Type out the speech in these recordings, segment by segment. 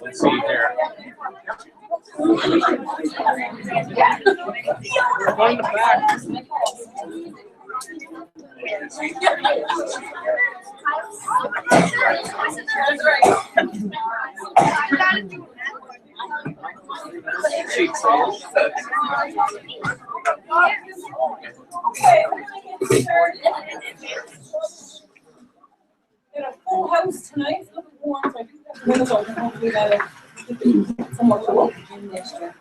Let's see here. One in the back. Got a full house tonight. It's a little warm, so I do have the windows open. Hopefully that'll keep somewhat cool.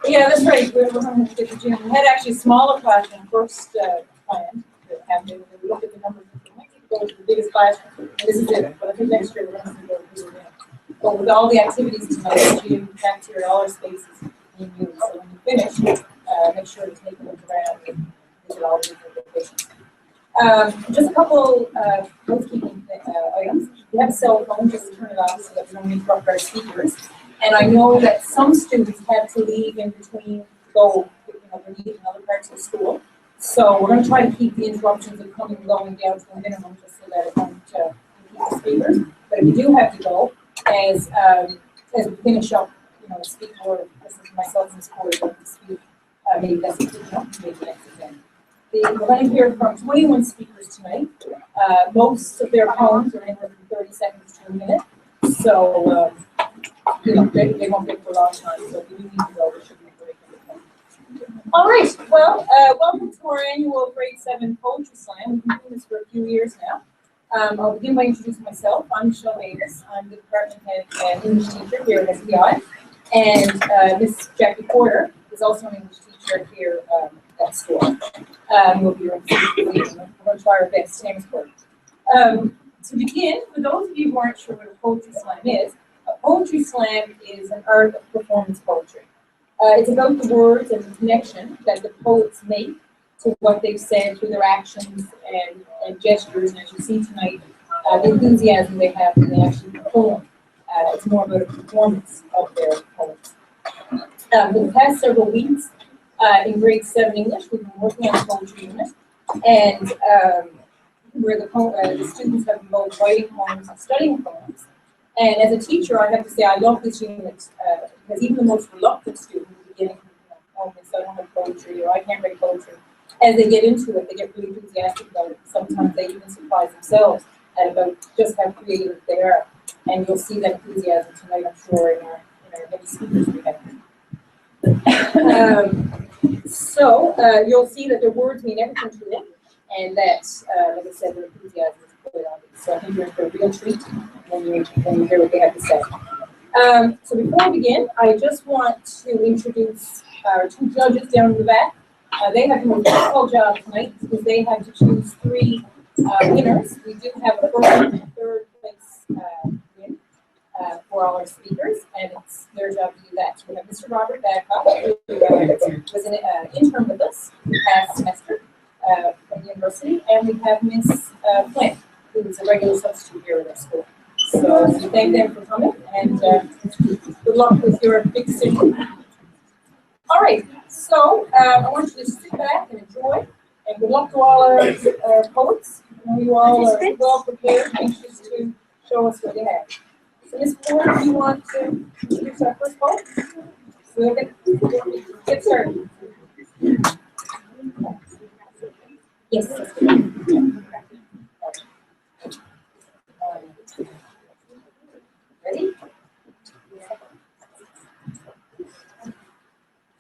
Yeah, that's right. We're going to get the gym. We had actually a smaller classroom first planned to have. We looked at the numbers. We might need to go to the biggest classroom. This is it. But I think next year we're going to go to the bigger. But with all the activities tonight, the gym, cafeteria, all our spaces being used. So when you finish, make sure to take a look around and visit all the different locations. Just a couple housekeeping items. We have a cell phone, just turn it off so that we don't interrupt our speakers. And I know that some students had to leave in between to go, they're needing in other parts of the school. So we're going to try to keep the interruptions of coming and going down to a minimum just so that it won't impede the speakers. But if you do have to go, as we finish up, speak for myself and school, to speak, maybe that's maybe next event. We're going to hear from 21 speakers tonight. Most of their poems are anywhere from 30 seconds to a minute. So, they won't take for a long time. So if you need to go, there should be a break. All right. Well, welcome to our annual Grade 7 Poetry Slam. We've been doing this for a few years now. I'll begin by introducing myself. I'm Michelle Davis. I'm the department head and English teacher here at MPI. And Miss Jackie Porter is also an English teacher here at school. We'll be we're going to try our best. Name is Porter. To begin, for those of you who aren't sure what a poetry slam is, a poetry slam is an art of performance poetry. It's about the words and the connection that the poets make to what they've said through their actions and gestures. And as you see tonight, the enthusiasm they have when they actually perform. It's more about a performance of their poems. For the past several weeks, in grade 7 English, we've been working on the poetry unit, and where the students have been both writing poems and studying poems. And as a teacher, I have to say I love this unit because even the most reluctant student at the beginning, I don't have poetry or I can't write poetry, as they get into it, they get really enthusiastic about it. Sometimes they even surprise themselves at about just how creative they are. And you'll see that enthusiasm tonight, I'm sure, in our many speakers we have. So you'll see that their words mean everything to them, and that, like I said, their enthusiasm is quite obvious. So I think you're in for a real treat when you hear what they have to say. So before we begin, I just want to introduce our two judges down in the back. They have done a difficult job tonight because they had to choose 3 winners. We do have a first and third place win for all our speakers, and it's their job to do that. So we have Mr. Robert Badcock, who was an intern with us past semester from the university, and we have Miss Flynn, who is a regular substitute here at our school. So we thank them for coming, and good luck with your big decision. All right, so I want you to sit back and enjoy, and good luck to all our poets. I know you all are well prepared, anxious to show us what you have. So Ms. Porter, do you want to introduce our first poet? We'll get started. Yes. Ready?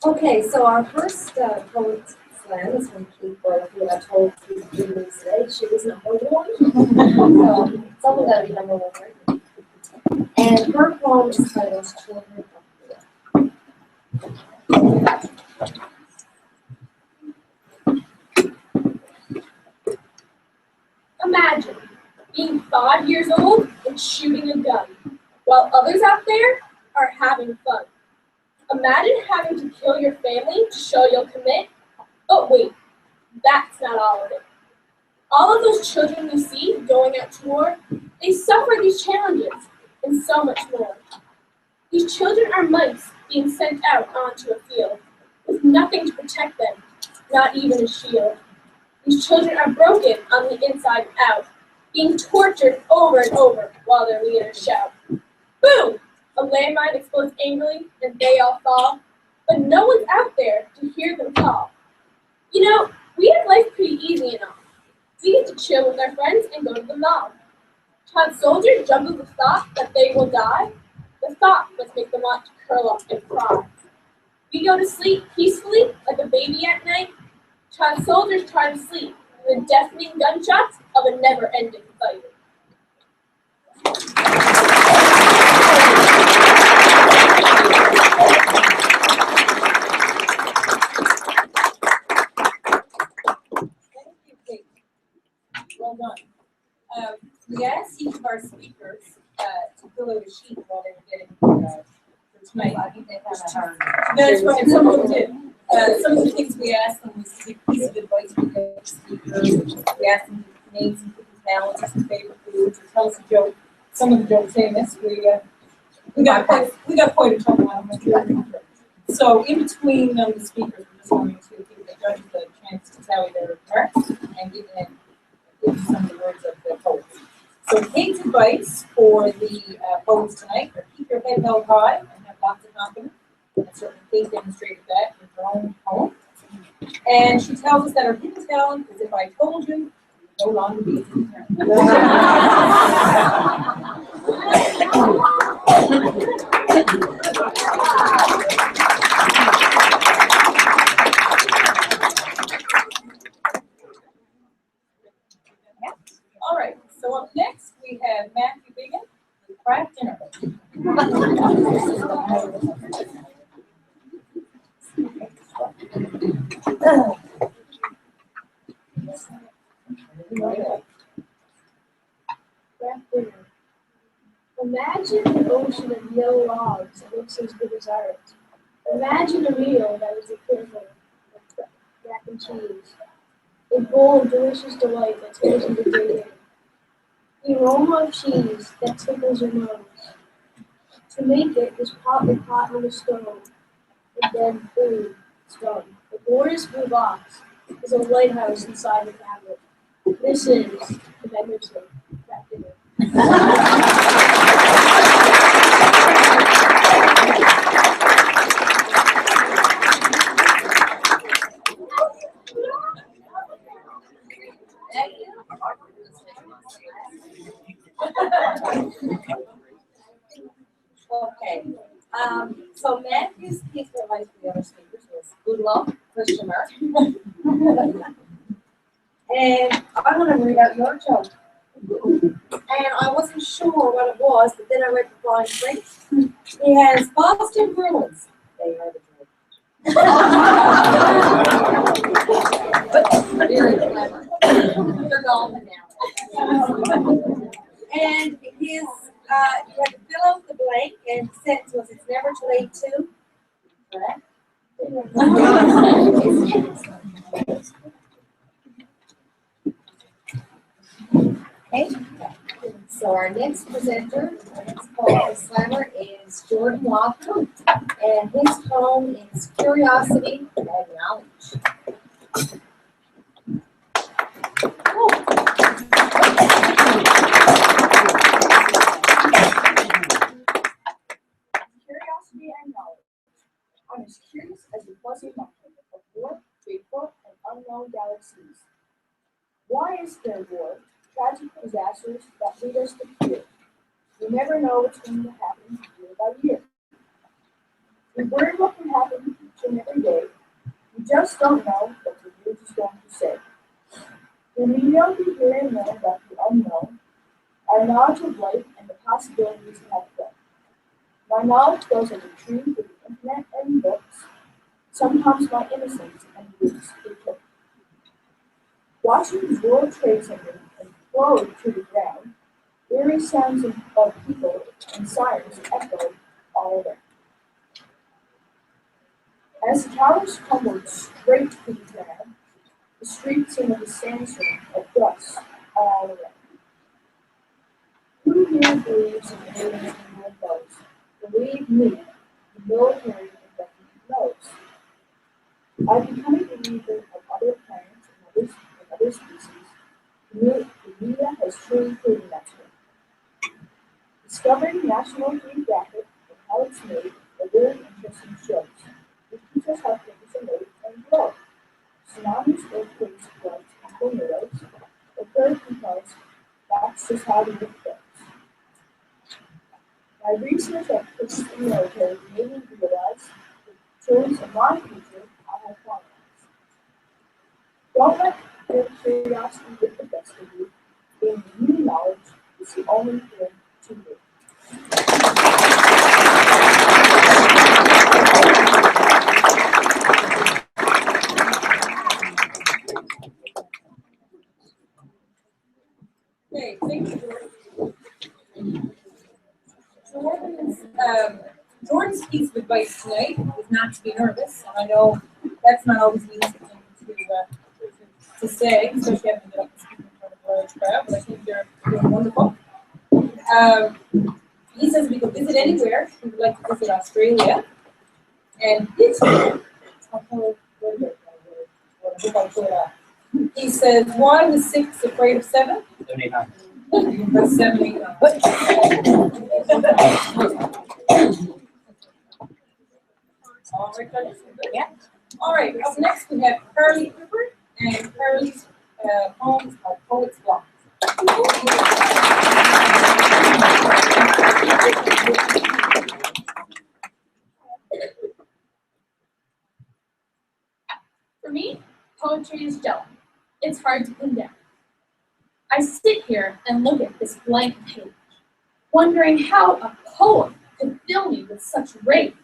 Okay, so our first poet slam is from Kate Burke, who I told you today she was number 1. Someone got to be number 1, right? And her poem is titled Children of the Imagine being 5 years old and shooting a gun, while others out there are having fun. Imagine having to kill your family to show you'll commit. But wait, that's not all of it. All of those children you see going out to war, they suffer these challenges and so much more. These children are mice being sent out onto a field with nothing to protect them, not even a shield. These children are broken on the inside and out, being tortured over and over while their leaders shout, "Boom! A landmine explodes angrily, and they all fall. But no one's out there to hear them call. You know, we have life pretty easy and all. We get to chill with our friends and go to the mall. Child soldiers juggle the thought that they will die. The thought must make them want to curl up and cry. We go to sleep peacefully like a baby at night. Child soldiers try to sleep with the deafening gunshots of a never-ending fight. Thank you, Kate. Well done. We asked each of our speakers to fill out a sheet while they were getting for tonight. I think they found that hard. That's right, some of them did. Some of the things we asked them was to give a piece of advice for the speakers. We asked them to name some people's talents, some favorite foods, or tell us a joke. Some of the jokes famous. We got quite a trouble on them. So in between the speakers, we're just going to give the judges a chance to tally their remarks and give some of the words of the poets. So Kate's advice for the poets tonight are keep your head held high and have lots of confidence. And certainly Kate demonstrated that in her own poem. And she tells us that her hidden talent is if I told you, you would no longer be a hidden All right, so up next we have Matthew Biggin with Craft Dinner. Craft dinner. Imagine an ocean of yellow logs that looks as good as art. Imagine a meal that is equivalent of mac and cheese. A bowl of delicious delight that tears into dating. The aroma of cheese that tickles your nose. To make it, is pot the pot on the stove, and then boom, it's done. The glorious blue box is a lighthouse inside the cabinet. This is the magnificent Craft Dinner. Okay, so Matthew's piece of advice for the other speakers was good luck, question mark. And I'm gonna read out your joke. And I wasn't sure what it was, but then I read the fine print. He has Boston Bruins. They are the But very clever. They're golfing now. And his, you had to fill out the blank, and the sentence was, it's never too late to. Correct? Okay. So our next presenter, our next poet slammer is Jordan Walker, and his poem is Curiosity and Knowledge. Curiosity and knowledge. I'm as curious as a fuzzy mountain of war, Bigfoot, and unknown galaxies. Why is there war? Tragic disasters that lead us to fear. We never know what's going to happen year by year. We worry what can happen each and every day. We just don't know what the news is going to say. When we know we hear and learn about the unknown, our knowledge of life and the possibilities have grown. My knowledge goes as a tree through the internet and books. Sometimes my innocence and roots it took. Watching the World Trade Center implode to the ground, eerie sounds of people and sirens echoed all around. As the towers crumbled straight to the ground, the streets seemed like a sandstorm of dust all around. Who here believes in aliens and UFOs? Believe me, the military definitely knows. I've become a believer of other planets and other species. The media has truly proven that to me. Discovering National Geographic, the how it's made, are really interesting shows. It teaches how things are made and grow. Tsunamis, earthquakes, floods, and tornadoes occur because that's just how the earth goes. My research at Christian military made me realize the terms of my future I have finalized. Don't let your curiosity get the best of you. Gaining new knowledge is the only thing to do. Okay, thank you, Jordan's piece of advice tonight is not to be nervous, and I know that's not always the easy thing to say, especially having to get up and speak in front of a large crowd, but I think they're doing wonderful. He says we could visit anywhere. He would like to visit Australia. And his he says, why was 6 afraid of 7? 79. That's 79. All right, up next we have Carly Cooper, and Carly's poems are Poet's Block. For me, poetry is jello. It's hard to pin down. I sit here and look at this blank page, wondering how a poem could fill me with such rage.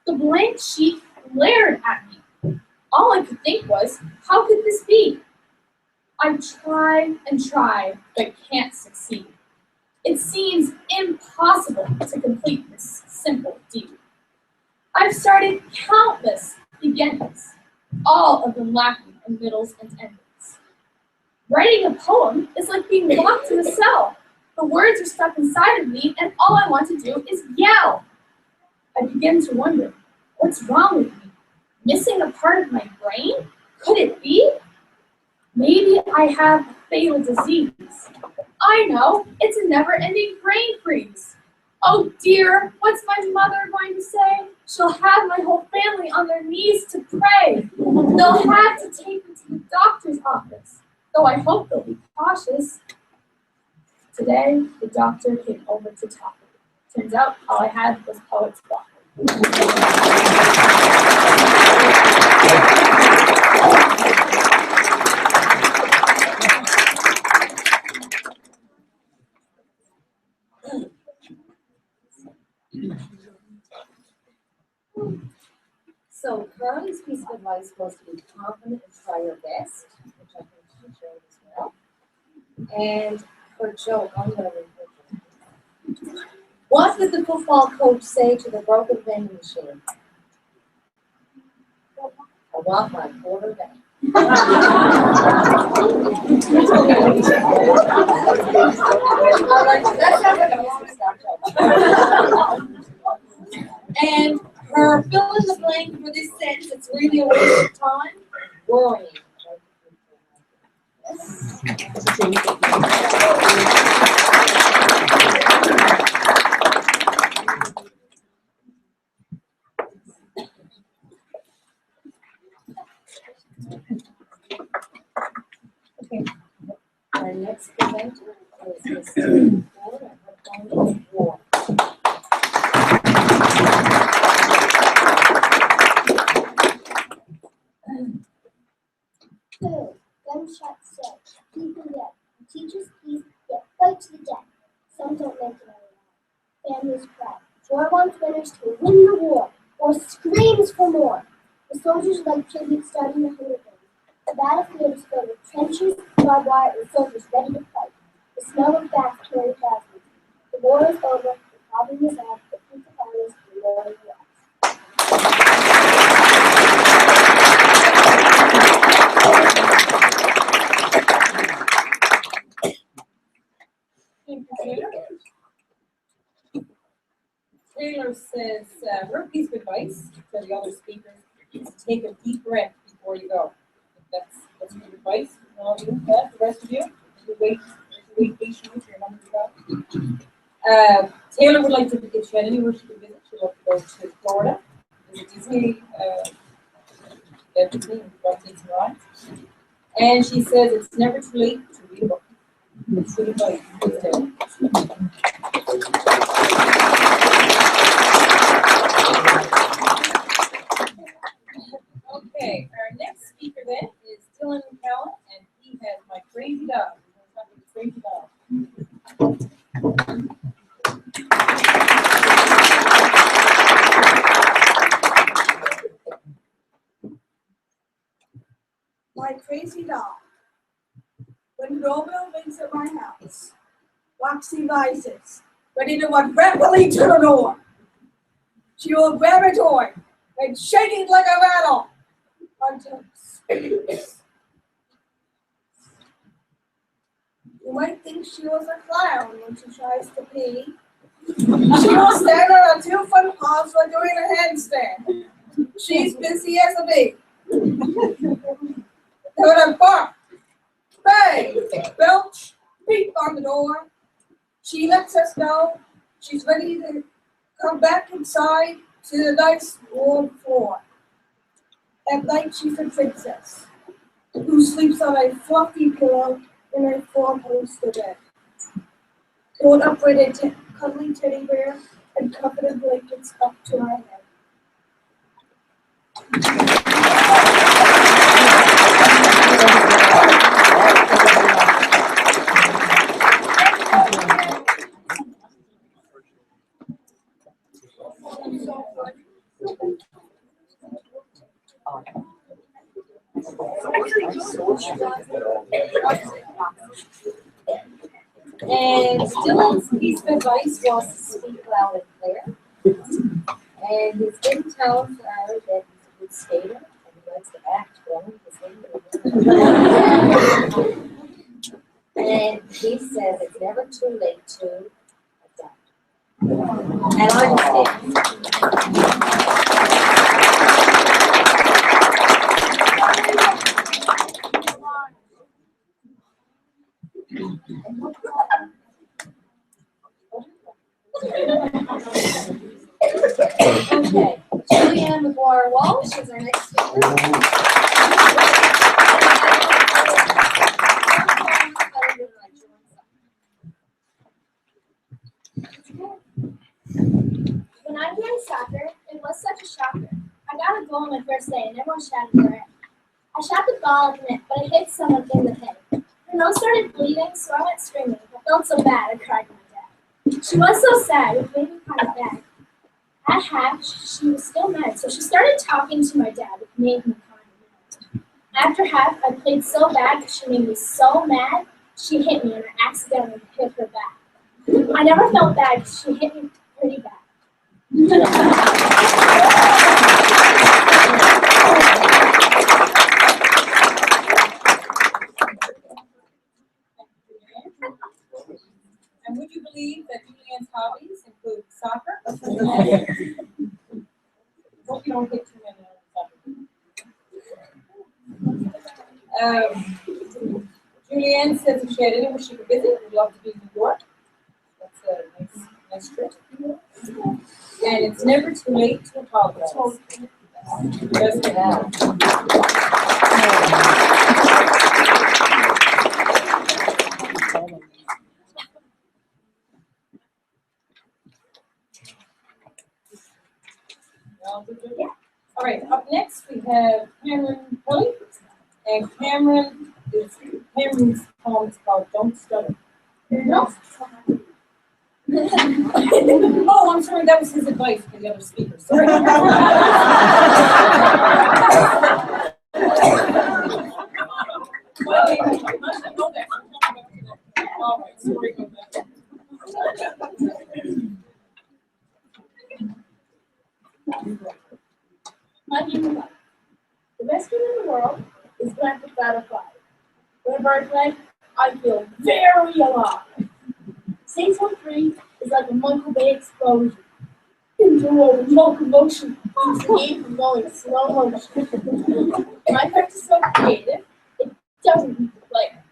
The blank sheet glared at me. All I could think was, how could this be? I try and try, but can't succeed. It seems impossible to complete this simple deed. I've started countless beginnings, all of them lacking in middles and endings. Writing a poem is like being locked in a cell. The words are stuck inside of me, and all I want to do is yell. I begin to wonder, what's wrong with me? Missing a part of my brain? Could it be? Maybe I have a fatal disease. I know, it's a never-ending brain freeze. Oh dear, what's my mother going to say? She'll have my whole family on their knees to pray. They'll have to take me to the doctor's office, though I hope they'll be cautious. Today, the doctor came over to talk. Turns out all I had was poet's block. So Carly's piece of advice was to be confident and try your best, which I think she showed as well. And her joke, I'm going to read her joke. What did the football coach say to the broken vending machine? I want my quarter back. That sounds like a Mr. Snapchat. And her fill in the blank for this sentence, it's really a waste of time, worrying. Okay. Our next presenter is Ms. Ford, and her poem is War. Third, gunshot said, people yet, teachers please, yet fight to the death. Some don't make it out alive. Families cry. Joy wants winners to win the war, or screams for more. The soldiers like tribute starting the hunger game. The battlefield is filled with trenches, barbed wire, and soldiers ready to fight. The smell of gas carries casualties. The war is over, the problem is out, the people fighters are rolling the Taylor says her piece of advice to the other speakers is to take a deep breath before you go. That's good advice. And I'll do that. The rest of you, you wait patiently for your number to go. Taylor would like to, if she had anywhere she could visit, she'd love to go to Florida, visit Disney, Disney and Walt Disney rides. And she says it's never too late to read a book. It's really good. Okay, our next speaker then is Dylan McCallum, and he has My Crazy Dog. Crazy Dog. My crazy dog. When the doorbell rings at my house, Roxy rises, ready to run rapidly to the door. She will grab a toy and shake it like a rattle until it speaks. You might think she was a clown when she tries to pee. She will stand on her 2 front paws while doing a handstand. She's busy as a bee. Gonna bark, bang, belch, beat on the door. She lets us know she's ready to come back inside to the nice warm floor. At night she's a princess who sleeps on a fluffy pillow in a 4-poster bed. Pulled up with a cuddly teddy bear and covered in blankets up to her head. And Dylan's piece of advice was to speak loud and clear. And his in town are that he's a good skater and he likes to act well. And he says it's never too late to adapt. And I'm Okay, Julianne McGuire-Walsh is our next speaker. When I played soccer, it was such a shocker. I got a goal on my first day and everyone shouted hooray. I shot the ball at the net, but it hit someone in the head. Her nose started bleeding, so I went screaming. I felt so bad, I cried to my dad. She was so sad, it made me kind of bad. At half, she was still mad, so she started talking to my dad, which made me kind of mad. After half, I played so bad that she made me so mad, she hit me and I accidentally hit her back. I never felt bad because she hit me pretty bad. And would you believe that Julianne's hobbies include soccer? Hope you don't hit too many on soccer. Julianne says if she had anywhere she could visit, would love to be in New York. That's a nice trip. And it's never too late to apologize. Just now. All right, up next we have Cameron Kelly. And Cameron's poem is called Don't Stutter. No. Oh, I'm sorry, that was his advice for the other speakers. Sorry. All right, sorry about that. My human life. The best feeling in the world is black without a fly. When a bird flies, I feel very alive. 613 is like a Michael Bay explosion. Interwoven locomotion keeps the game from going slow motion. My craft is so creative, it doesn't need the player.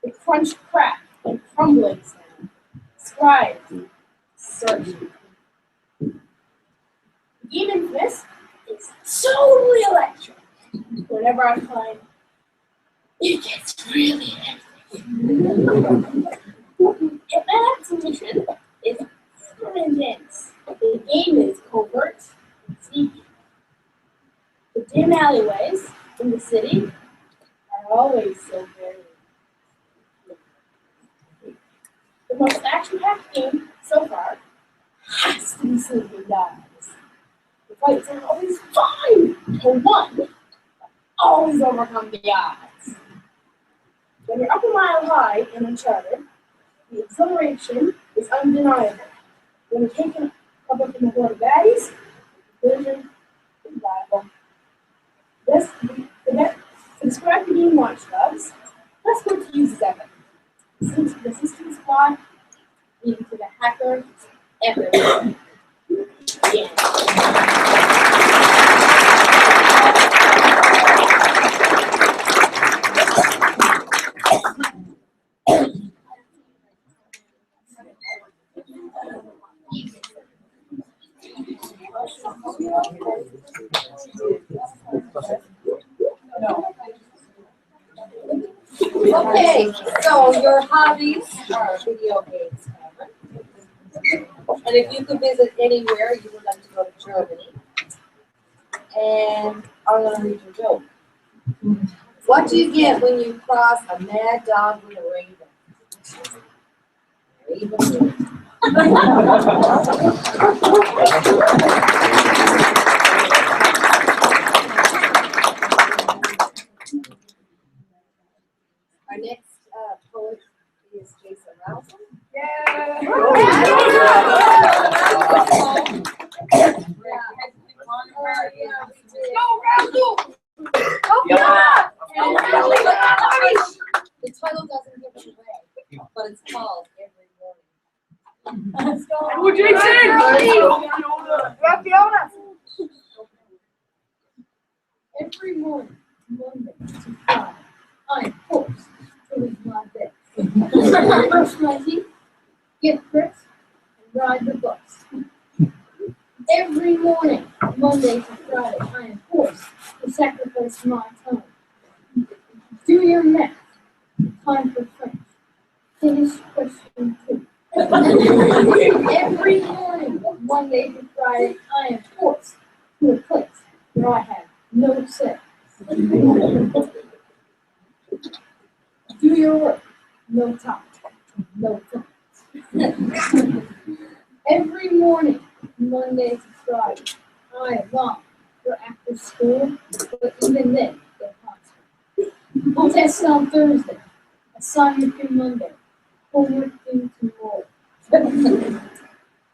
The crunch, crack, and crumbling sound. Scribes, search. Even this is totally electric. Whenever I climb, it gets really hectic. And my exhibition is super intense. The game is covert and sneaky. The dim alleyways in the city are always so very. The most action-packed game so far has to be Sleeping Dogs. The fights are always 5-1. Always overcome the odds. When you're up a mile high and uncharted, the exhilaration is undeniable. When you're taken cover from a horde of baddies, the vision is viable. This, to describe the game Watch Dogs, let's go to use Epic. The system squad leading to the hacker everywhere. Yeah. Okay, so your hobbies are video games, Cameron. And if you could visit anywhere, you would like to go to Germany. And I'm gonna read your joke. What do you get when you cross a mad dog with a raven? Our next poet is Jason Ralston. The title doesn't give it away, but it's called Every Morning. Oh, Jason! Every morning, Monday to Friday, I am forced to leave my bed. Brush my teeth, get dressed, and ride the bus. Every morning, Monday to Friday, I am forced to sacrifice my time. Do your math. Time for French. Finish question 2. Every morning, Monday to Friday, I am forced to a place where I have no say. Do your work. No time. No time. Every morning, Monday to Friday, I long for after school, but even then, they're constant. Test on Thursday, assignment due Monday, homework due tomorrow.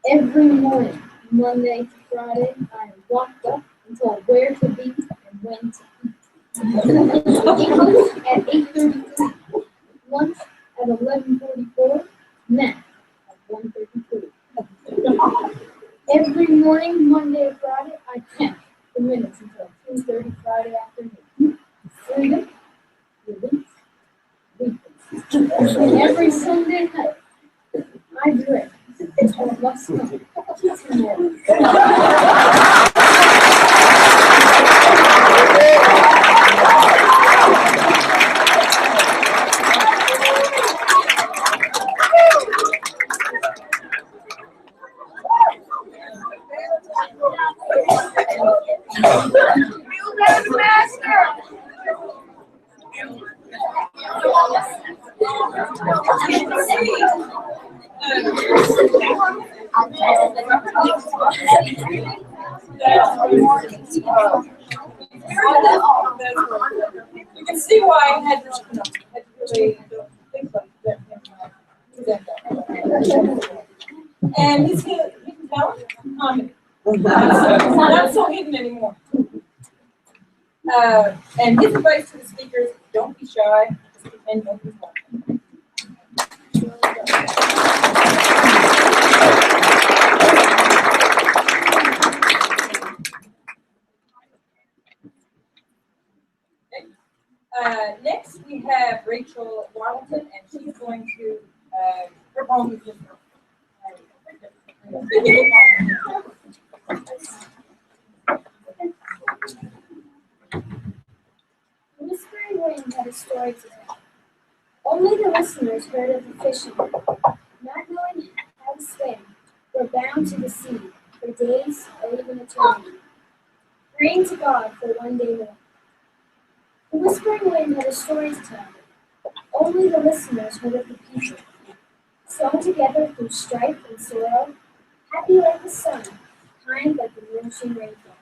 Every morning, Monday to Friday, I am locked up and told where to be and when to eat. English at 8:33, lunch at 11:44, math at 1:33. Every morning, Monday to Friday, I count the minutes until 2:30 Friday afternoon. Freedom, release, weekends. And every Sunday night, I drink until it must come tomorrow. You can see why I had to really think about that. And he's hidden talent, comedy. Not so hidden anymore. And his advice to the speakers: don't be shy, just pretend nobody's watching. Next, we have Rachel Waddleton, and she's going to her poem is just The whispering wind had a story to tell. Only the listeners heard of the fishermen, not knowing how to swim, were bound to the sea for days or even eternity, praying to God for one day more. The whispering wind had a story to tell. Only the listeners heard of the people, sewn together through strife and sorrow, happy like the sun, kind like the nourishing rainfall.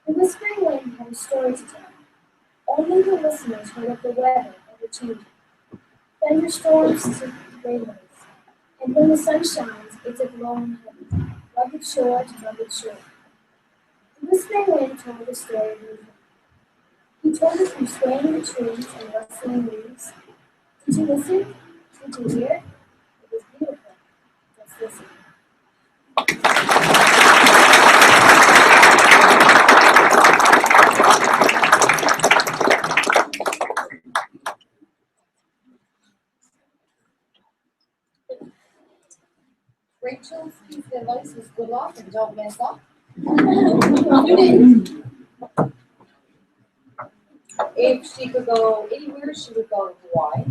The whispering wind had a story to tell. Only the listeners heard of the weather ever changing, thunderstorms to rainbows, and when the sun shines, it's a glowing heaven, rugged shore to rugged shore. The whispering wind told the story of movement. He told it through swaying the trees and rustling leaves. Did you listen? Did you hear? It was beautiful. Just listen. Rachel's piece of advice was good luck and don't mess up. If she could go anywhere, she would go to Hawaii.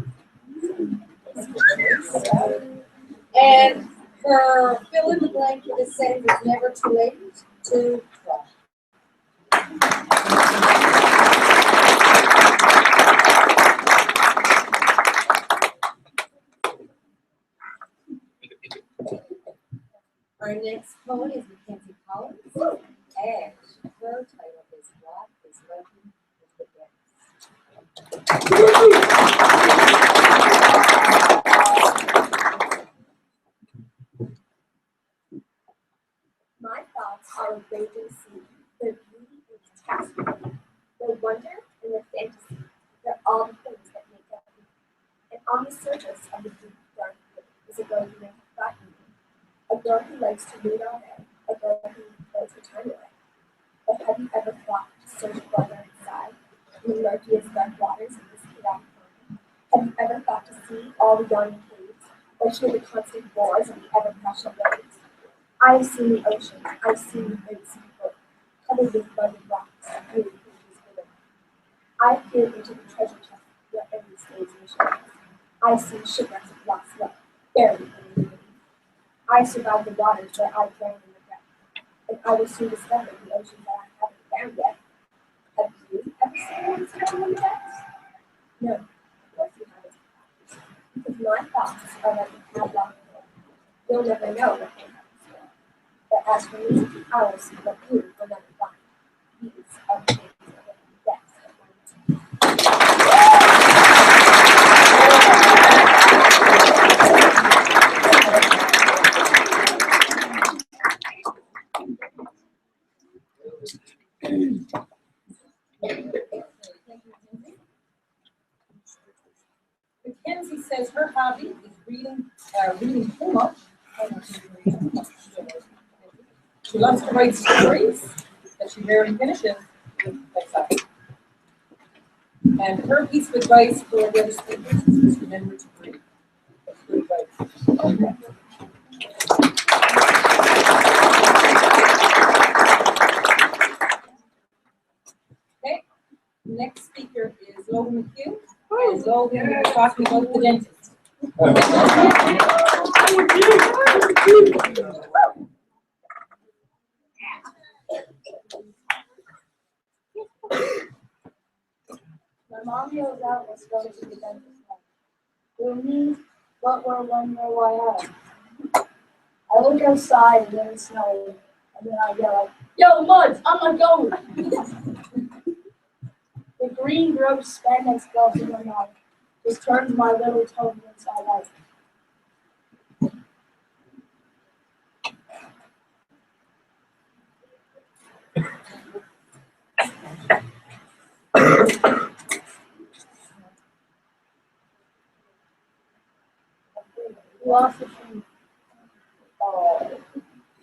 And her fill in the blank for this sentence is never too late to try. Our next poet is Mackenzie Collins, and her title is What is Lurking in the My thoughts are a raging sea, their beauty and catastrophe, their wonder and their fantasy. They're all the things that make up me. And on the surface of the deep, dark blue is a girl who may have forgotten me. A girl who likes to read all day, a girl who throws her time away. But have you ever thought to search farther inside, in the murkiest dark waters of this chaotic moment? Have you ever thought to see all the yawning caves, or hear the constant roars of the ever-crashing waves? I have seen the ocean, I've seen the great sea floor, covered with rugged rocks and beauty pages below. I've peered into the treasure chest where every stays missionaries. I've seen shipwrecks of lost love, buried in the sea. I survived the waters where I drowned in regret, and I will soon discover the ocean that I haven't found yet. Have you ever seen one swimming in the depths? No, of course you haven't. Because my thoughts are like a padlock door. You'll never know what they have in store. But as for me, I will see what you will never find. These are the things that are the depths of my Mackenzie says her hobby is reading too much. She loves to write stories that she rarely finishes like that. And her piece of advice for the other speakers is remember to breathe. That's good advice. Okay, next speaker is Logan McHugh. And Logan will be talking about the dentist. My mom yells out, let's go to the dentist. Who me? What, where, when, where, why, how? I look outside and then it's snowing, and then I yell out, yo, Muds, I'm not going. The green, gross spandex glove in my mouth just turns my little toe inside out. Lost the tree.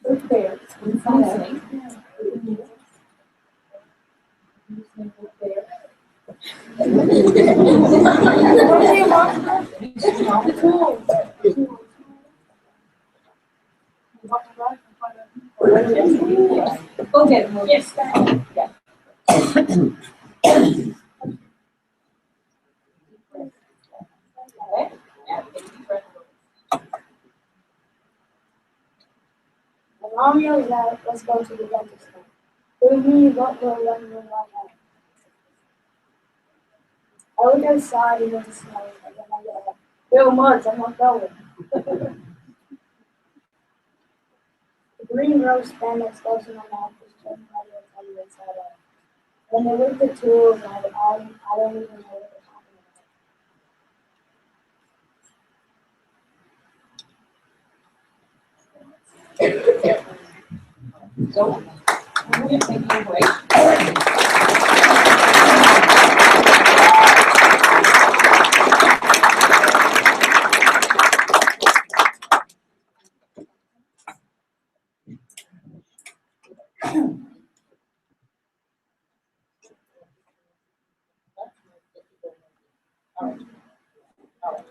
Look there. Listening. Go ahead. Maria. Yes, thank Yeah. Okay. Yeah. Romeo is out, let's go to the dentist now. Believe me, you won't go running in my head. I look outside and it's snowing, and then I yell, Bill Months, I'm not going. The green rose spandex gloves in my mouth is turning my ear tell you inside out. When they look at tools, I don't even know what they're talking about. So, we're going to take a break. All right. All right.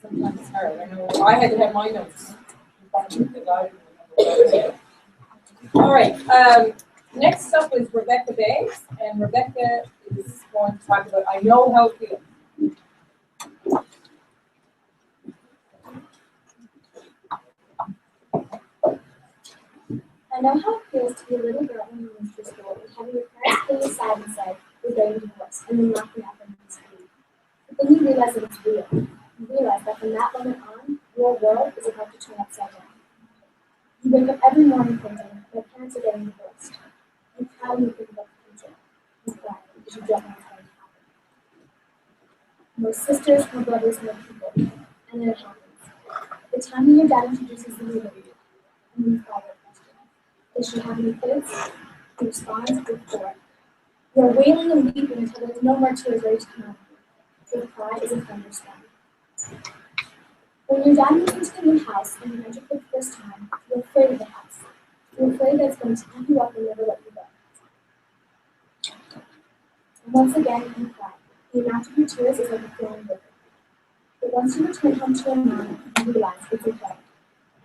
Sometimes it's hard. I know I had to have my notes. All right. Next up is Rebecca Beggs, and Rebecca is going to talk about I Know How It Feels. I know how it feels to be a little girl in elementary school and having your parents pull you aside and say, we're getting divorced, and then knocking out the next week. But then you realize that it's real. You realize that from that moment on, your world is about to turn upside down. You wake up every morning thinking, my parents are getting divorced. You cry when you think about the future. You cry because you don't know what's going to happen. No sisters, no brothers, no people. And then it happens. The time when your dad introduces the new baby, and you cry your question. Does she have any kids? He responds with 4. You are wailing and weeping until there is no more tears ready to come out of you. Your cry is a thunderstorm. When your dad moves into the new house and you enter for the first time, you're afraid of the house. You're afraid that it's going to eat you up and never let you go. And once again, you cry. The amount of your tears is like a flowing river. But once you return home to your mom, you realize it's okay.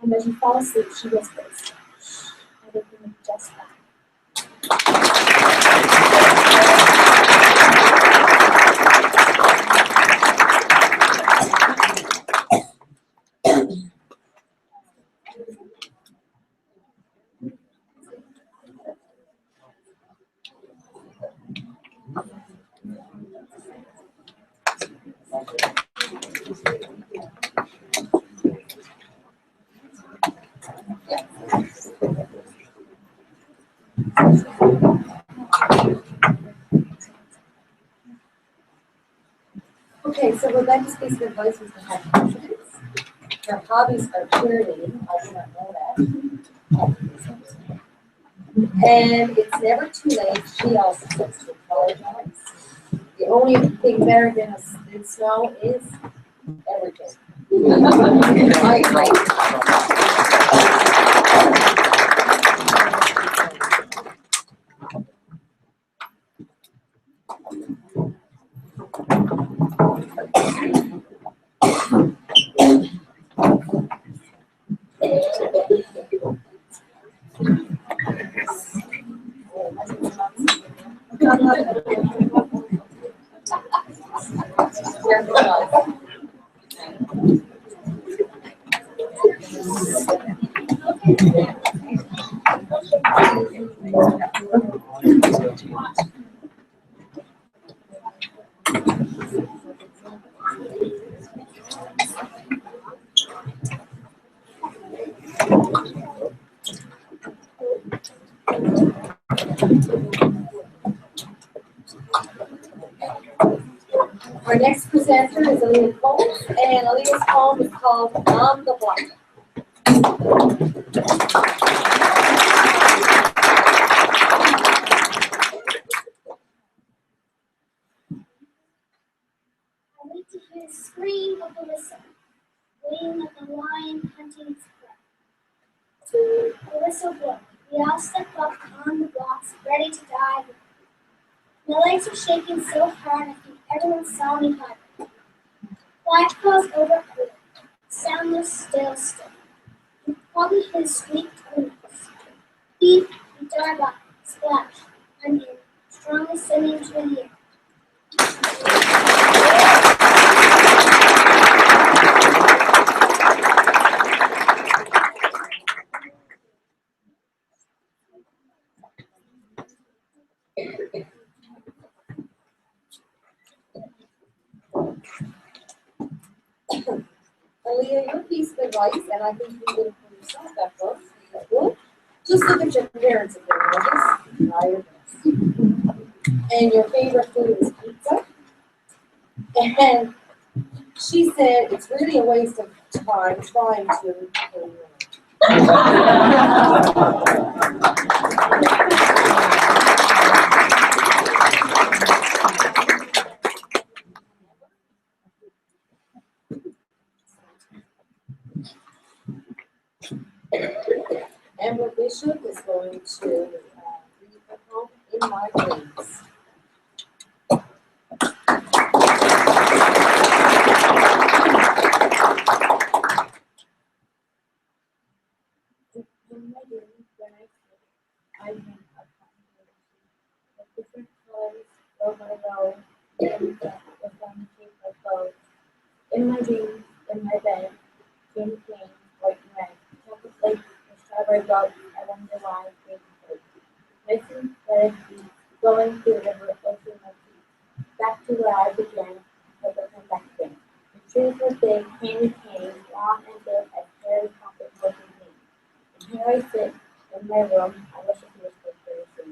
And as you fall asleep, she whispers, shh, everything will be just fine. Okay, so Rebecca speaks with voices that have confidence. Her hobbies are cheerleading. I did not know that. And it's never too late. She also sits to college hours. The only thing better than snow is everything. I agree. Our next presenter is Aaliyah Coles, and Aaliyah's poem is called On the Block. I wait to hear the scream of the whistle, waiting like a lion hunting its prey. The whistle blew. We all step up on the blocks, ready to dive. My legs are shaking so hard I think everyone saw me hide. Life falls over quick, soundless, still. Probably his sweet tones. Beep, darba, splash, onion, strongest singing to the ear. Aaliyah, your piece of advice, and I think you did it for yourself that book, is good. Just look at your parents if they're nervous. Try your best. And your favorite food is pizza. And she said it's really a waste of time trying to. Amber Bishop is going to read the poem In My Dreams. In my dreams, when I sleep, I dream of the different colors of my robe, and the sun shaped my clothes. In my dreams, in my bed, green, white, and red, chocolate flakes, and strawberry bugs, I wonder why I dream of it. Listen, let it be, going through the river, ocean my feet, back to where I began, but I come back again. The trees were big, candy cane, long and big, as hairy popping was in me. And here I sit, in my room, I wish it was very soon.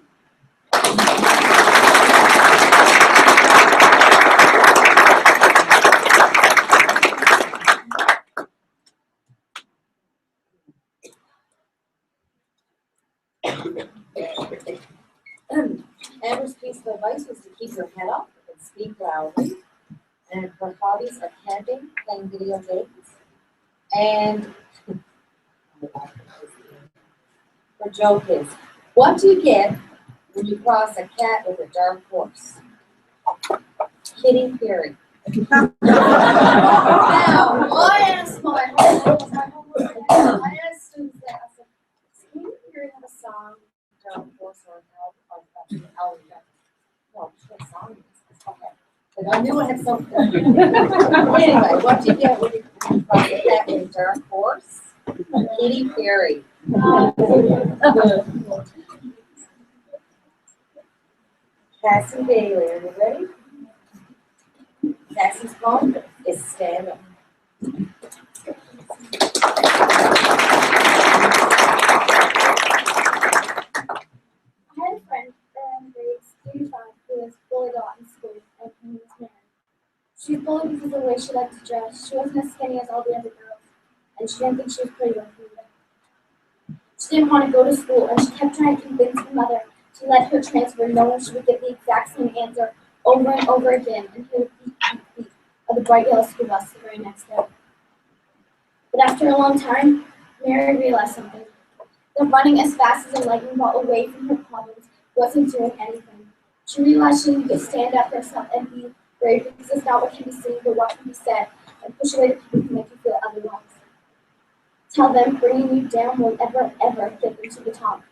Amber's piece of advice was to keep your head up and speak loudly. And her hobbies are camping, playing video games, and her joke is, what do you get when you cross a cat with a dark horse? Kitty Fury. Now, I asked my homework, I asked students that, I said, does Kitty Fury have a song, dark horse, or an album? No, she has a song. Okay. But I knew it had something. Anyway, what do you get when you cross a cat with a dark horse? Kitty Fury. Cassie Bailey, are you ready? Cassie's poem is Stand Up. I had a friend in grades 3 to 5 who was bullied a lot in school, and her name was Mary. She was bullied because of the way she liked to dress. She wasn't as skinny as all the other girls, and she didn't think she was pretty enough either. She didn't want to go to school, and she kept trying to convince her mother to let her transfer, knowing she would get the exact same answer over and over again, and hear the beep, beep, beep of the bright yellow school bus the very next day. But after a long time, Mary realized something. That running as fast as a lightning bolt away from her problems wasn't doing anything. She realized she needed to stand up for herself and be brave, because it's not what can be seen, but what can be said, and push away the people who make you feel otherwise. Tell them bringing you down will ever, ever get them to the top.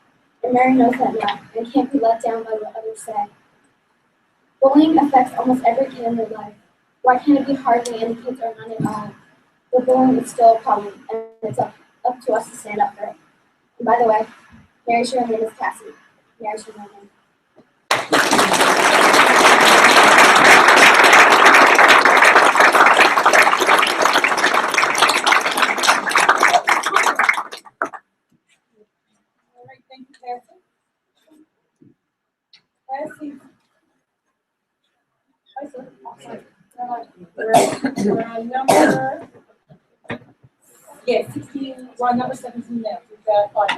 And Mary knows that now, and can't be let down by what others say. Bullying affects almost every kid in their life. Why can't it be hard when any kids are none at all? But bullying is still a problem, and it's up to us to stand up for it. And by the way, Mary's real name is Cassie. Mary's real name. All right, thank you, Cassie. Cassie. Hi, sir. We're on number, 16, we're on number 17 now. We've got 5.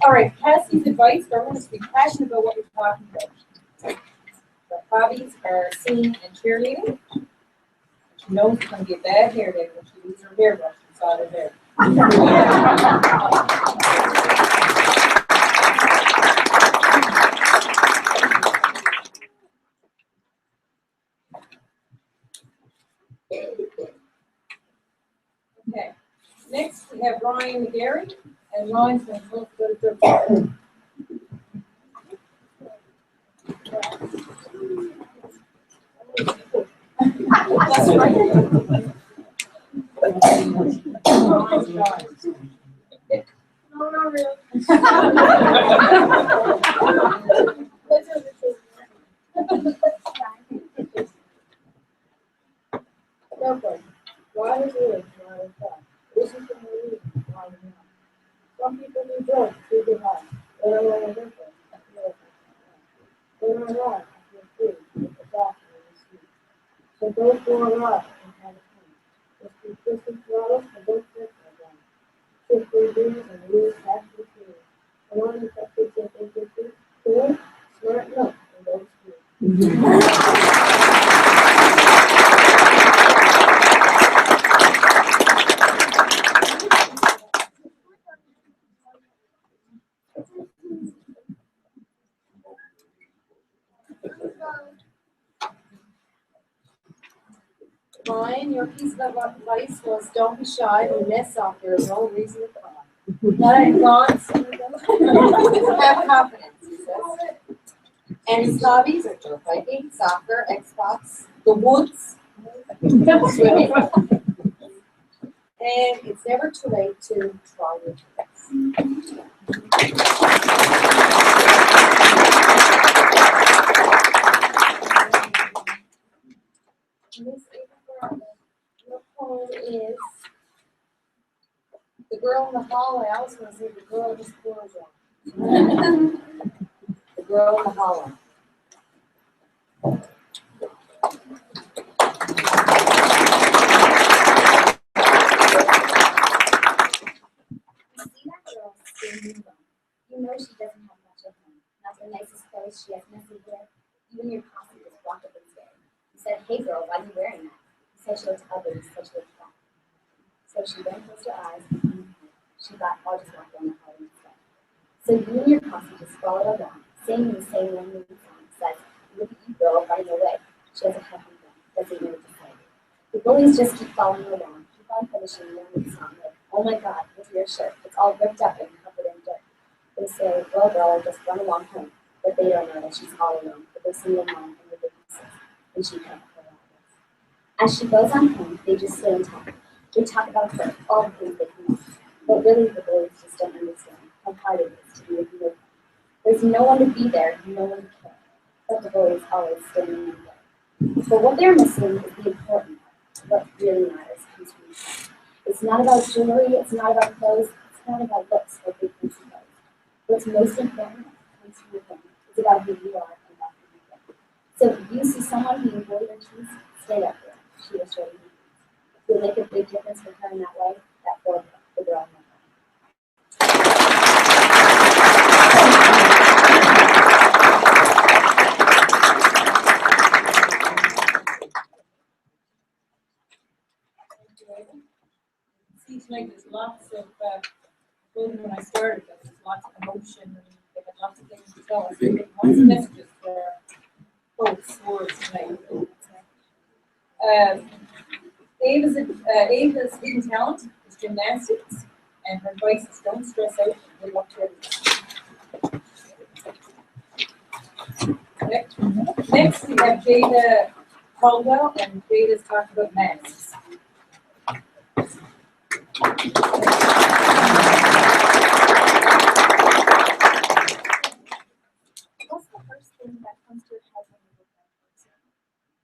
All right, Cassie's advice for everyone is to be passionate about what you're talking about. Her hobbies are singing and cheerleading. She knows it's going to be a bad hair day when she uses her hairbrush inside her hair. Ryan McGarry, and Ryan's going to look good at their That's right. No, not really. Okay. Why is it? Why is that? Listen to the reason. Why is not? Some people do drugs, they do high. They don't want to drink them. They don't lie. I feel free. It's a doctor in the street. So go for a ride and have a fun. Just be Christmas flowers and don't drink them. Just free beers and lose half the food. And all you got kids that think they're cool, smart enough and go to school. Ryan, your piece of advice was don't be shy. When you mess up, there is no reason to cry. That ain't gone. Have confidence, he says. And his hobbies are dirt biking, soccer, Xbox, the woods, swimming. And it's never too late to try your tricks. Miss April, your poem is The Girl in the Hallway. I was going to say The Girl in the Squirrel Zone. The Girl in the Hallway. See that girl standing alone. You know she doesn't have much at home. Not the nicest clothes, she has messy hair. Even your costume just walked up and stared. You said, "Hey girl, why are you wearing that?" You said she looked ugly, you said she looked fat. So she then closed her eyes and she thought, "I'll just walk down the hallway instead." So you and your costume just followed along, singing the same one movie song. Says, "Look at you girl, running away." She has a happy one, doesn't know what to say. The bullies just keep following along, keep on finishing the movie song like, "Oh my God, look at your shirt, it's all ripped up and covered in dirt." They say, "Well girl, just run along home." But they don't know that she's all alone, but they sing along in the pieces, and she can't pull out this. As she goes on home, they just stay and talk. They talk about her, all the things they can do. But really the bullies just don't understand how hard it is to be with you. There's no one to be there, no one to care. But the bullies always standing in there. But what they're missing is the important part. What really matters comes from inside. It's not about jewelry, it's not about clothes, it's not about looks or big fancy clothes. What's most important comes from within. It's about who you are and about who you are. So if you see someone who you really choose, stay up there. She will show you. If you'll make a big difference for her in that way, that will the girl in that way. See tonight there's lots of, when I started, there's lots of emotion and they had lots of things to tell us. Lots of messages for folks, words tonight. Ava's hidden talent is gymnastics, and her advice is don't stress out and good luck to everyone. Next we have Jada Caldwell, and Jada's talking about masks. What's the first thing that comes to your head when you look at a person?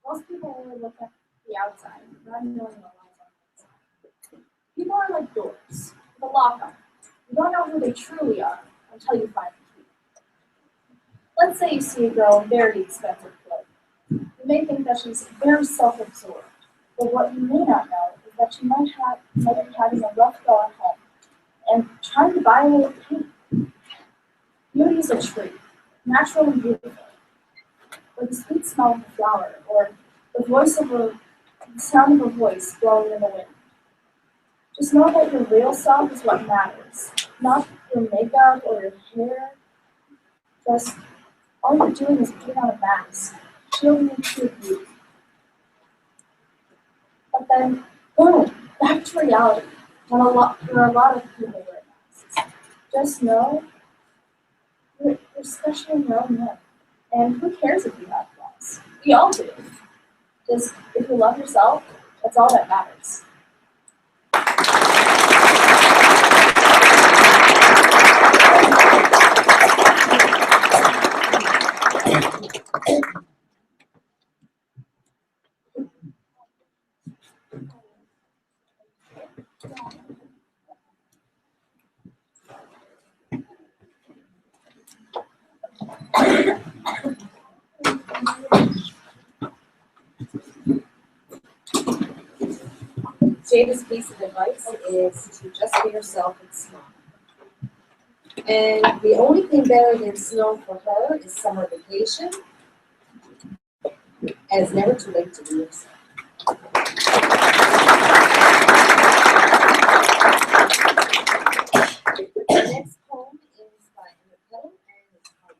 Most people only look at the outside, not knowing what lies on the inside. People are like doors, with a lock on them. You don't know who they truly are until you find the key. Let's say you see a girl in very expensive clothes. You may think that she's very self-absorbed, but what you may not know is that she might be having a rough go at home and trying to buy a little paint. Beauty is a tree, natural and beautiful, or the sweet smell of a flower, or the sound of a voice blowing in the wind. Just know that your real self is what matters, not your makeup or your hair. Just all you're doing is putting on a mask, shielding your true beauty. But then, boom, back to reality. There are a lot of people wear masks. Just know you're special in your own way. And who cares if you have flaws? We all do. Just if you love yourself, that's all that matters. Jada's piece of advice is to just be yourself and smile. And the only thing better than snow for her is summer vacation. And it's never too late to be yourself. The next poem is by MPI and it's called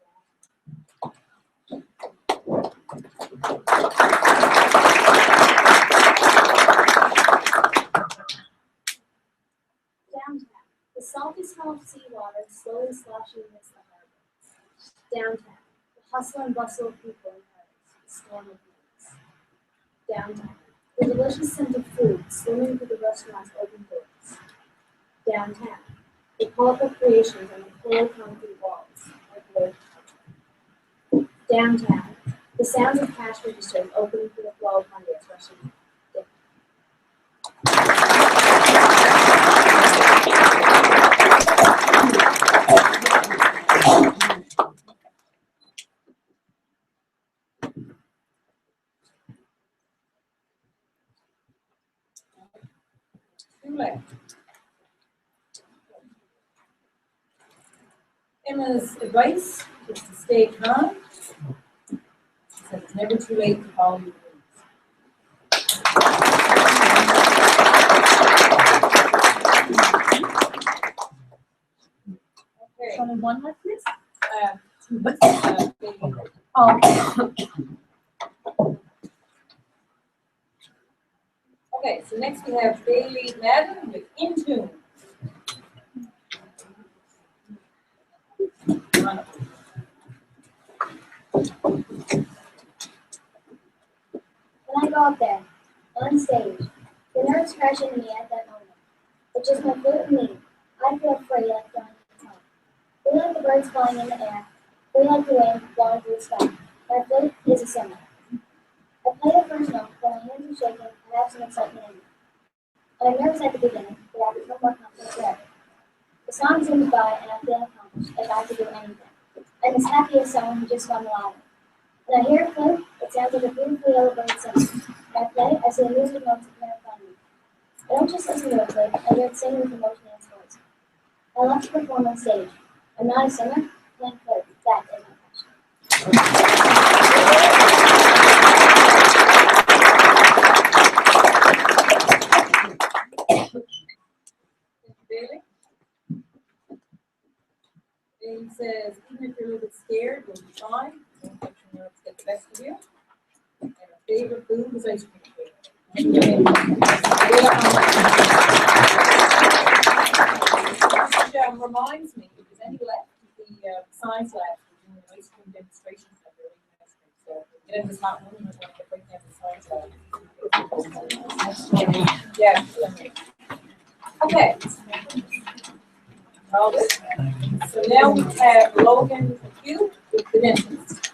Downtown. The salty smell of seawater slowly sloshing against the harbor. Downtown. The hustle and bustle of people in Paris. The storm of minutes. Downtown. The delicious scent of food swimming through the restaurant's open doors. Downtown. The colorful creations on the cold concrete walls. Like wood. Downtown. The sounds of cash registers opening through the flow of hundreds rushing in. Too late. Emma's advice is to stay calm. She said it's never too late to follow your dreams. Okay. Only one left, please? Okay, so next we have Bailey Madden with In Tune. When I go up there, on stage, the nerves crash into me at that moment. It's just my flute and me. I feel free like flying in the time. Feel like the birds flying in the air. Feel like the wind blowing through the sky. My flute is a singer. I play the first note, but my hands are shaking. I have some excitement in me. And I'm nervous at the beginning, but I become more confident forever. The song zooms by, and I feel accomplished, like I could do anything. I'm as happy as someone who just won the lottery. When I hear a flute, it sounds like a beautiful yellow bird singing. When I play, I see the music notes appear in front of me. I don't just listen to a flute, I hear it sing with emotion in its voice. I love to perform on stage. I'm not a singer, playing flute. That is my passion. Bailey? Bailey says, even if you're a little bit scared, you'll be fine. Don't let your nerves get the best of you. And her favorite food is ice cream. Which reminds me, if there's any left, the science lab is doing an ice cream demonstration center. So get in this hot room and we're going to break down the science lab. Yeah. Okay. All good. So now we have Logan Q with the dentist.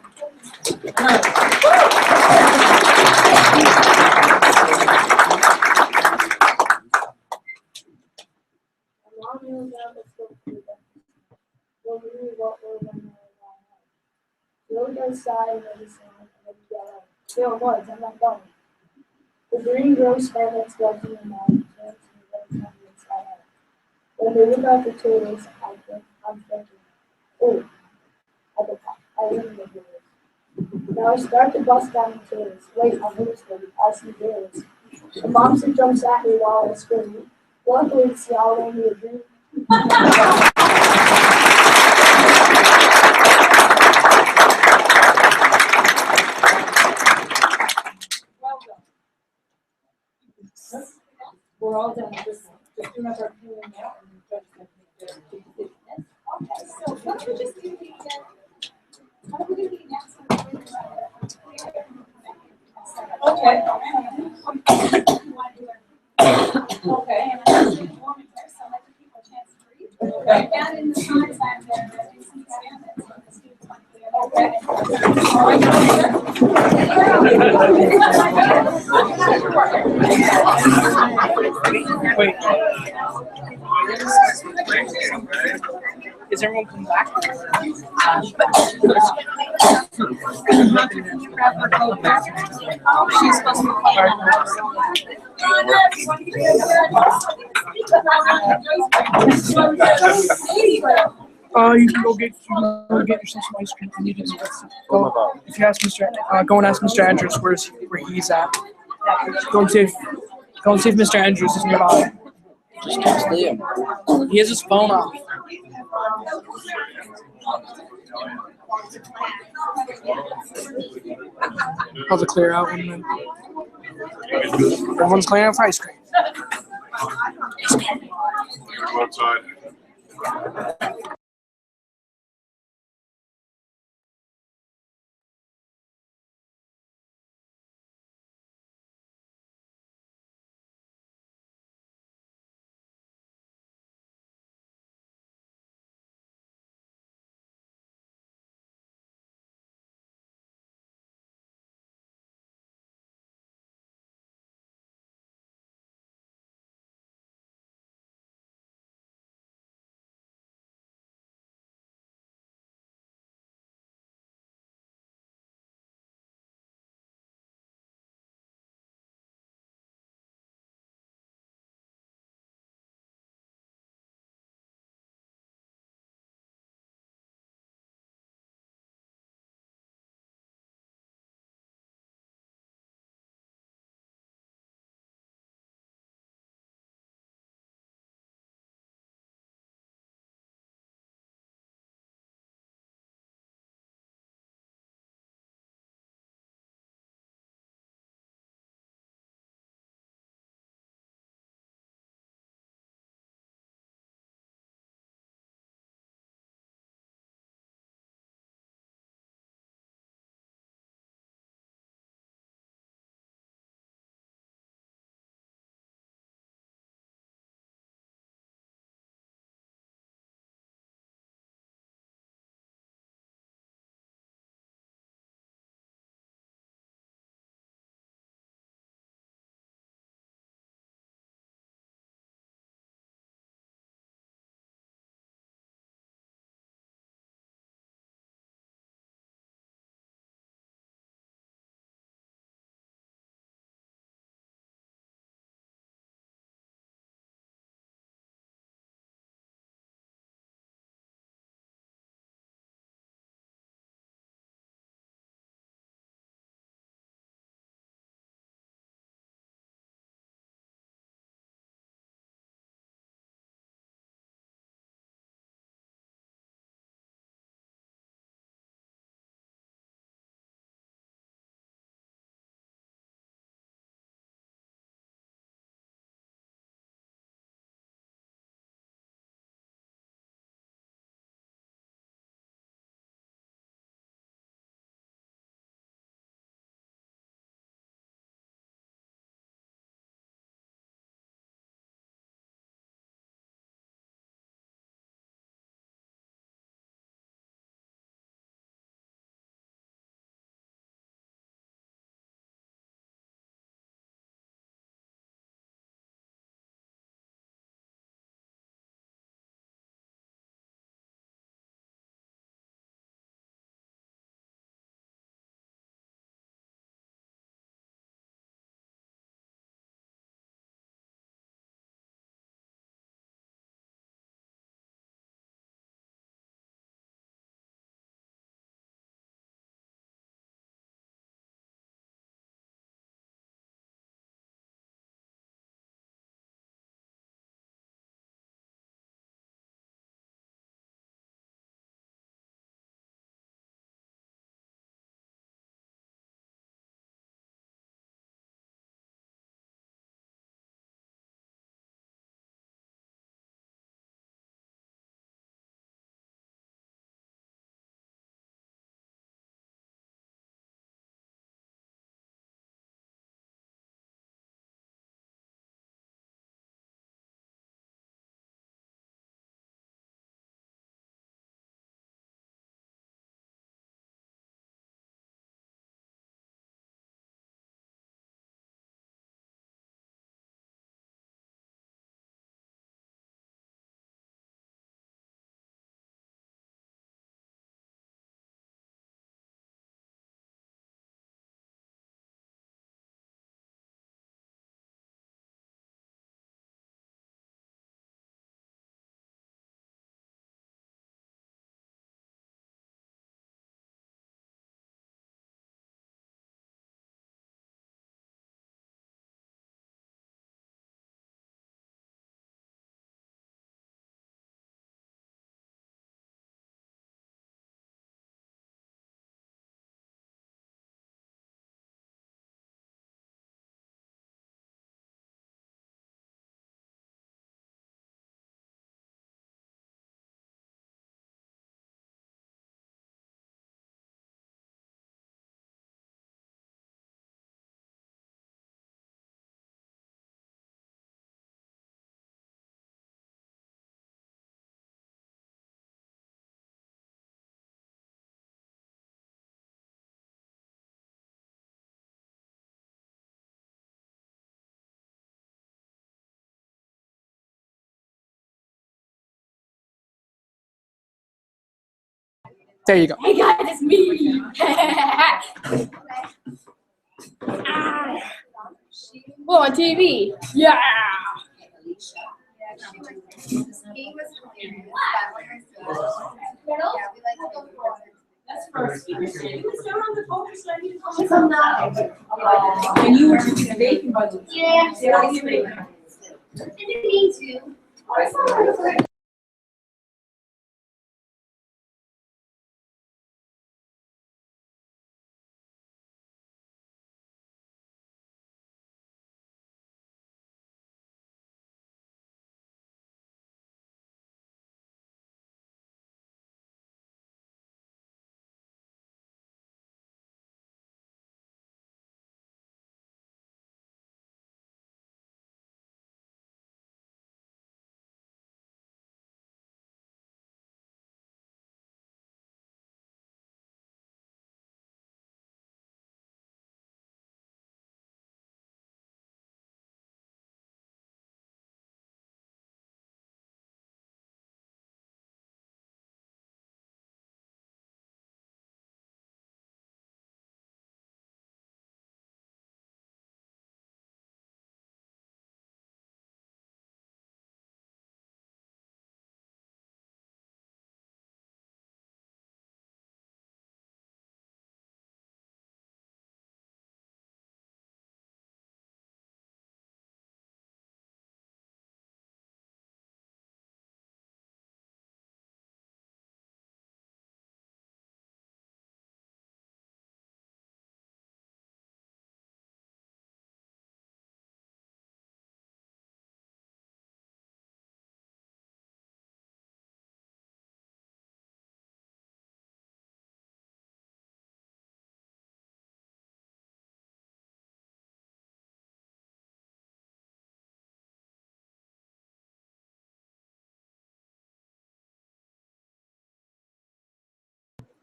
Road goes side and then yellow. Still woods, I'm not going. The green grows scarlet spreads in the mountains and the red sun inside out. When they look out the trees, I'm thinking, oh, I didn't get this. Now I start to bust down the trees. Wait, I'm listening. I see bears. The monster jumps at me while I scream. Luckily, it's all only a dream. Well done. We're all done with this one. Just remember, don't we just do the, why don't we do the announcement? Okay. Okay. Okay. And in the summertime, there do some experiments on the students. Wait. Is everyone coming back? She's supposed to be You can go get yourself some ice cream. You need to go. If you ask go and ask Mr. Andrews where he's at. Go and see if Mr. Andrews is nearby. Just text Liam. He has his phone off. I'll have to clear out and then everyone's clearing out for ice cream. Outside. There you go. Hey guys, it's me. Well, on TV. Yeah. That's first. And you were doing the baking budget. Yeah. Yeah, what are you making? Me too.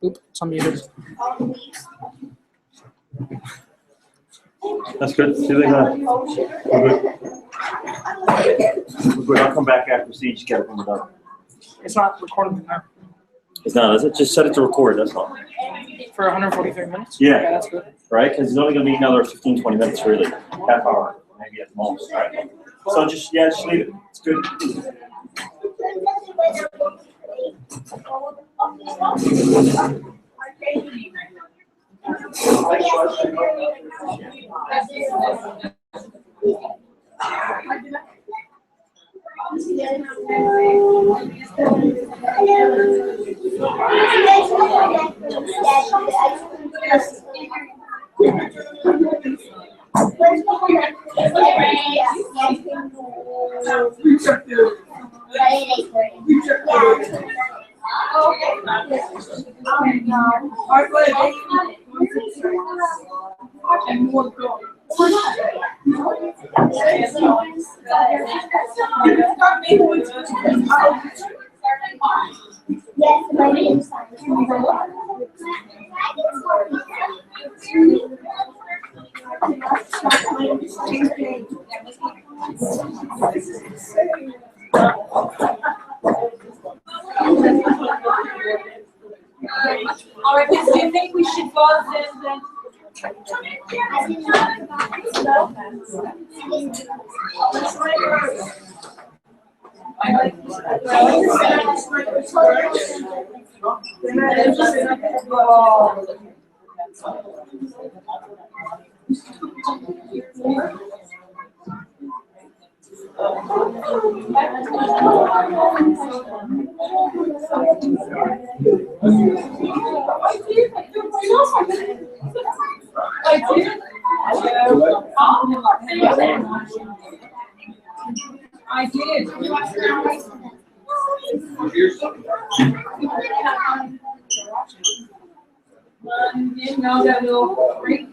Oop, it's unmuted. That's good. See you later. We're good. We're good. I'll come back after siege get it done. It's not recording now. It's not, is it? Just set it to record, that's all. For 143 minutes? Yeah. Okay, that's good. Right? Because it's only going to be another 15, 20 minutes, really. Half hour, maybe at the most. Right? So just, yeah, just leave it. It's good. All right, kids, do you think we should pause this then? I did. Didn't know that little break.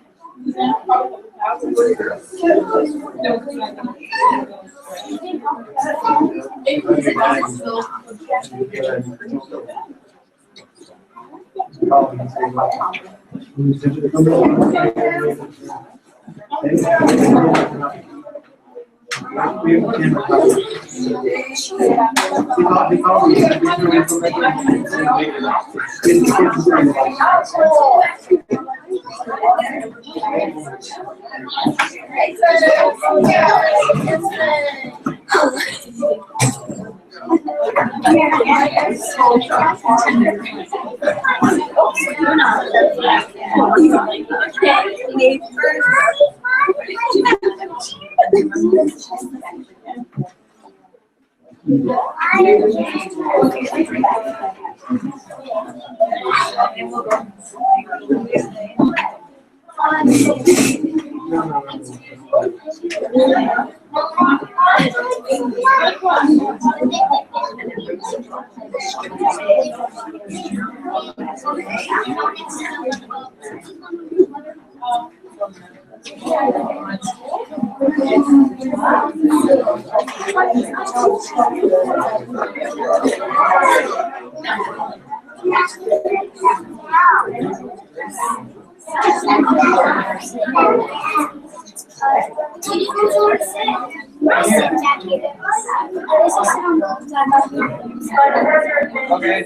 Okay.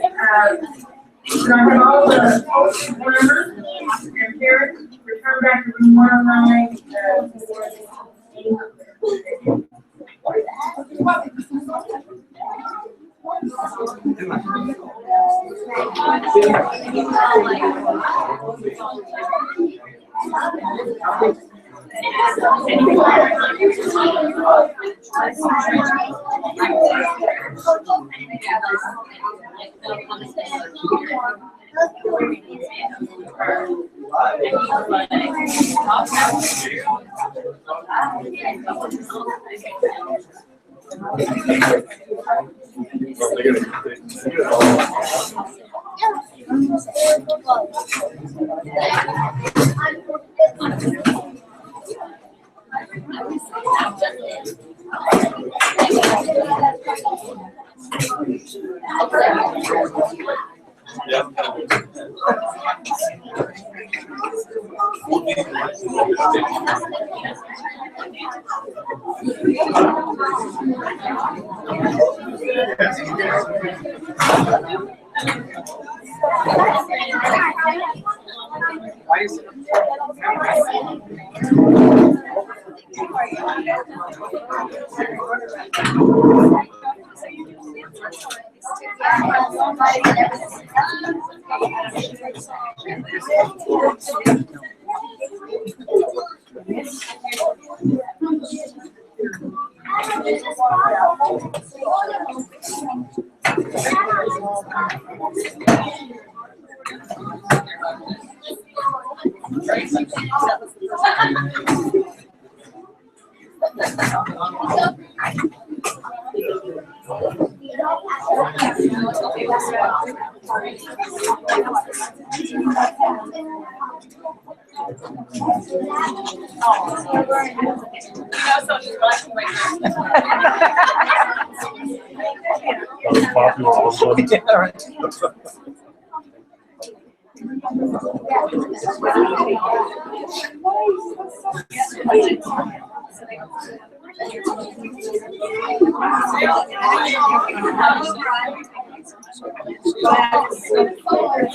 Can I have all the members and parents return back to room 109?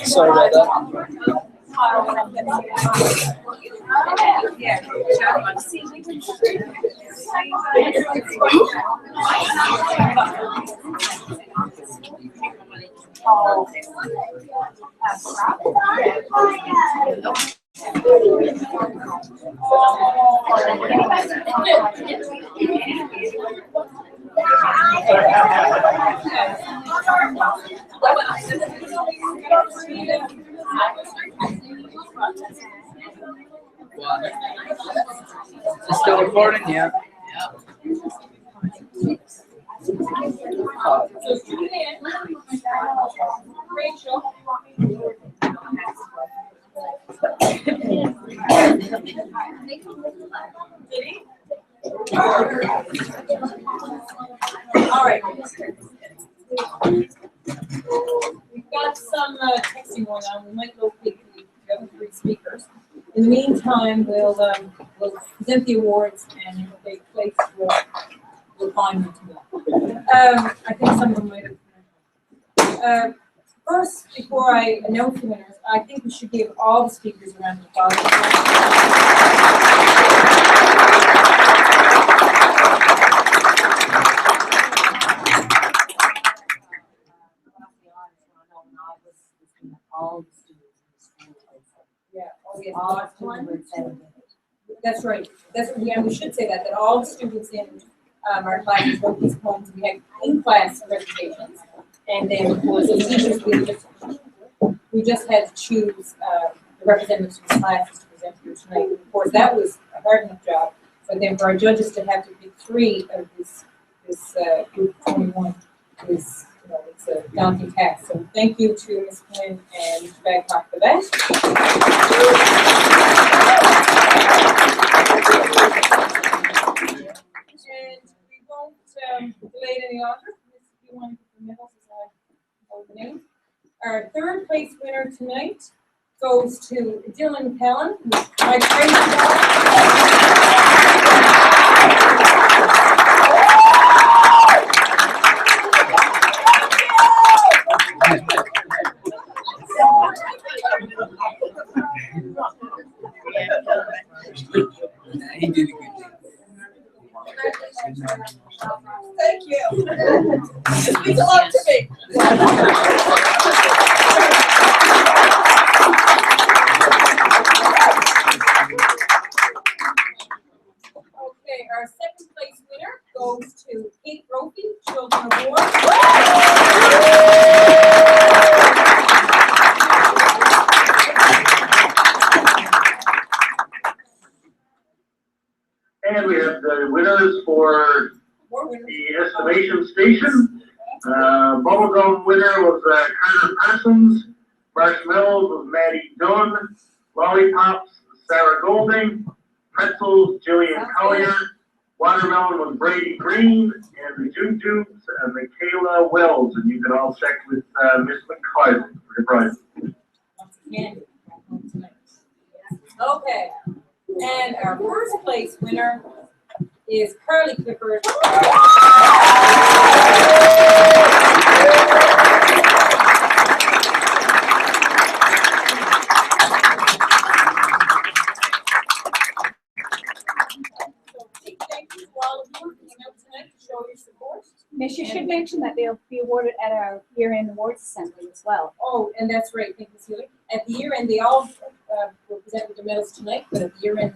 Sorry about that. It's still recording, yeah. Rachel. All right. We've got some texting going on. We might go quickly. We have 3 speakers. In the meantime, we'll present the awards and take place for find them too. I think some of them might have. First, before I announce the winners, I think we should give all the speakers a round of applause. Yeah, oh, yes, lots of them. That's right. We should say that all the students in our classes wrote these poems. We had in-class presentations, and then of course the teachers we just had to choose the representatives from classes to present here tonight. Of course, that was a hard enough job. But then for our judges to have to pick 3 of this group of 21 is, it's a daunting task. So thank you to Ms. Quinn and Mr. Babcock for that. And we won't delay any longer. If you want to give the medals, the name. Our 3rd place winner tonight goes to Dylan Pellin, my He did a good job. Thank you. It means a lot to me. Okay, our 2nd place winner goes to Kate Brophy, Children Award. And we have the winners for the estimation station. Bubblegum winner was Carter Parsons. Marshmallows was Maddie Dunn. Lollipops, Sarah Golding. Pretzels, Jillian Collier. Watermelon was Brady Green. And the Jujubes, Michaela Wells. And you can all check with Miss McCarthy for your prize. Okay, and our 1st place winner is Carly Clifford. Thank you to all of you for coming out tonight to show your support. Miss, you should mention that they'll be awarded at our year-end awards assembly as well. Oh, and that's right, thank you, Celia. At the year end, they all were presented with their medals tonight, but at the year end,